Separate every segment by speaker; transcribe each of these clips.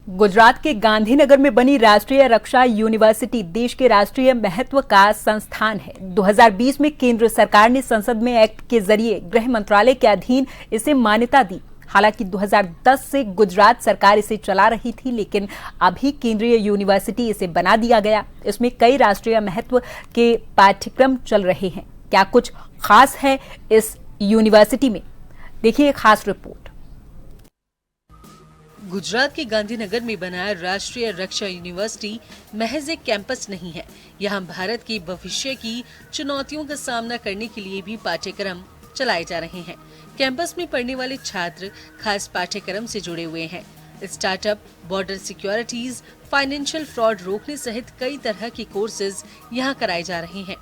Speaker 1: गुजरात के गांधीनगर में बनी राष्ट्रीय रक्षा यूनिवर्सिटी देश के राष्ट्रीय महत्व का संस्थान है। 2020 में केंद्र सरकार ने संसद में एक्ट के जरिए गृह मंत्रालय के अधीन इसे मान्यता दी। हालांकि 2010 से गुजरात सरकार इसे चला रही थी, लेकिन अभी केंद्रीय यूनिवर्सिटी इसे बना दिया गया। इसमें कई राष्ट्रीय महत्व के पाठ्यक्रम चल रहे हैं। क्या कुछ खास है इस यूनिवर्सिटी में, देखिए खास रिपोर्ट।
Speaker 2: गुजरात के गांधीनगर में बना राष्ट्रीय रक्षा यूनिवर्सिटी महज एक कैंपस नहीं है। यहाँ भारत के भविष्य की चुनौतियों का सामना करने के लिए भी पाठ्यक्रम चलाए जा रहे हैं। कैंपस में पढ़ने वाले छात्र खास पाठ्यक्रम से जुड़े हुए हैं। Startup, border securities, financial fraud रोकने सहित कई तरह के कोर्सेज यहाँ कराए जा रहे हैं।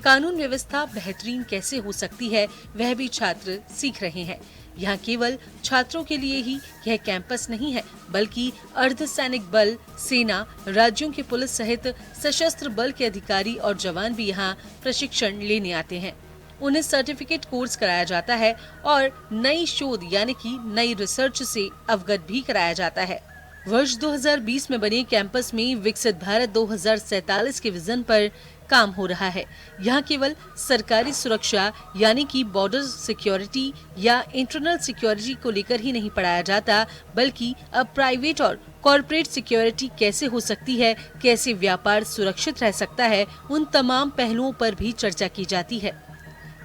Speaker 2: कानून व्यवस्था बेहतरीन कैसे हो सकती है, वह भी छात्र सीख रहे हैं। यहाँ केवल छात्रों के लिए ही यह कैंपस नहीं है, बल्कि अर्धसैनिक बल, सेना, राज्यों के पुलिस सहित सशस्त्र बल के अधिकारी और जवान भी यहाँ प्रशिक्षण लेने आते हैं। उन्हें सर्टिफिकेट कोर्स कराया जाता है और नई शोध यानी कि नई रिसर्च से अवगत भी कराया जाता है। वर्ष 2020 में बने कैंपस में विकसित भारत 2047 के विजन पर काम हो रहा है। यहाँ केवल सरकारी सुरक्षा यानी कि बॉर्डर सिक्योरिटी या इंटरनल सिक्योरिटी को लेकर ही नहीं पढ़ाया जाता, बल्कि अब प्राइवेट और कॉर्पोरेट सिक्योरिटी कैसे हो सकती है, कैसे व्यापार सुरक्षित रह सकता है, उन तमाम पहलुओं पर भी चर्चा की जाती है।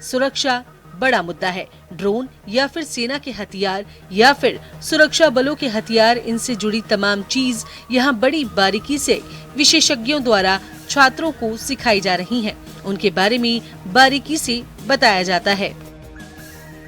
Speaker 2: सुरक्षा बड़ा मुद्दा है। ड्रोन या फिर सेना के हथियार या फिर सुरक्षा बलों के हथियार, इनसे जुड़ी तमाम चीज यहाँ बड़ी बारीकी से विशेषज्ञों द्वारा छात्रों को सिखाई जा रही हैं। उनके बारे में बारीकी से बताया जाता है।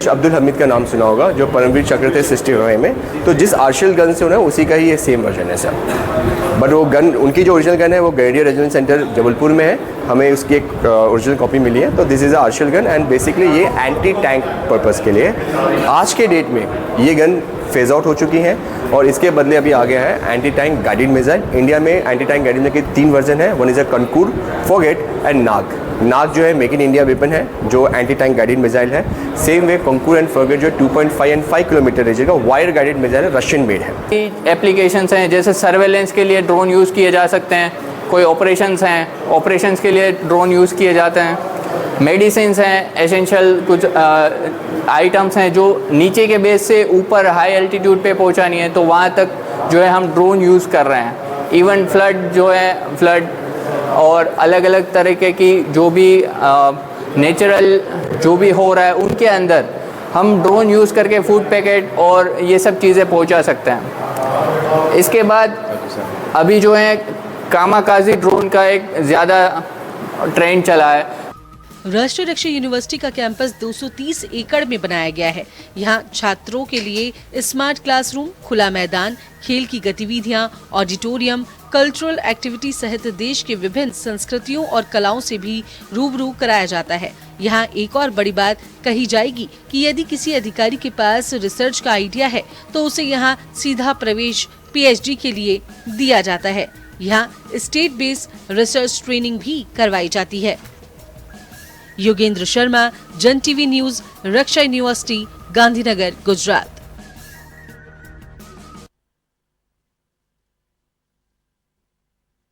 Speaker 3: अब्दुल हमीद का नाम सुना होगा, जो परमवीर चक्र थे 65 में। तो जिस आर्शल गन से उन्हें उसी का ही ये सेम वर्जन है सर। बट वो गन, उनकी जो ओरिजिनल गन है वो ग्रेडियर रेजिमेंट सेंटर जबलपुर में है। हमें उसकी एक ओरिजिनल कॉपी मिली है। तो दिस इज़ अ आर्शल गन एंड बेसिकली ये एंटी टैंक पर्पस के लिए। आज के डेट में ये गन फेज आउट हो चुकी हैं और इसके बदले अभी आ गया है anti tank guided missile. India में एंटी टैंक गाइडेड मिसाइल के 3 वर्जन है। One is a Konkurs, forget and Nag. Nag जो है मेक इन इंडिया वेपन है, जो एंटी टैंक गाइडेड मिसाइल है। Same way Konkurs and forget जो 2.5 एंड 5 किलोमीटर रेंज का वायर गाइडेड मिसाइल है, रशियन मेड है।
Speaker 4: एप्लीकेशंस हैं, जैसे सर्वेलेंस के लिए ड्रोन यूज़ किए जा सकते हैं। कोई ऑपरेशंस हैं, ऑपरेशंस के लिए ड्रोन यूज़ किए जाते हैं। मेडिसिन्स हैं, एसेंशियल कुछ आइटम्स हैं जो नीचे के बेस से ऊपर हाई एल्टीट्यूड पे पहुंचानी है, तो वहाँ तक जो है हम ड्रोन यूज़ कर रहे हैं। इवन फ्लड जो है, फ्लड और अलग अलग तरीके की जो भी नेचुरल जो भी हो रहा है, उनके अंदर हम ड्रोन यूज़ करके फूड पैकेट और ये सब चीज़ें पहुंचा सकते हैं। इसके बाद अभी जो है कामाकाजी ड्रोन का एक ज़्यादा ट्रेंड चला है।
Speaker 2: राष्ट्रीय रक्षा यूनिवर्सिटी का कैंपस 230 एकड़ में बनाया गया है। यहाँ छात्रों के लिए स्मार्ट क्लासरूम, खुला मैदान, खेल की गतिविधियाँ, ऑडिटोरियम, कल्चरल एक्टिविटी सहित देश के विभिन्न संस्कृतियों और कलाओं से भी रूबरू कराया जाता है। यहाँ एक और बड़ी बात कही जाएगी कि यदि किसी अधिकारी के पास रिसर्च का आइडिया है तो उसे यहाँ सीधा प्रवेश PhD के लिए दिया जाता है। यहाँ स्टेट बेस्ड रिसर्च ट्रेनिंग भी करवाई जाती है। योगेंद्र शर्मा, जन टीवी न्यूज, रक्षा यूनिवर्सिटी, गांधीनगर, गुजरात।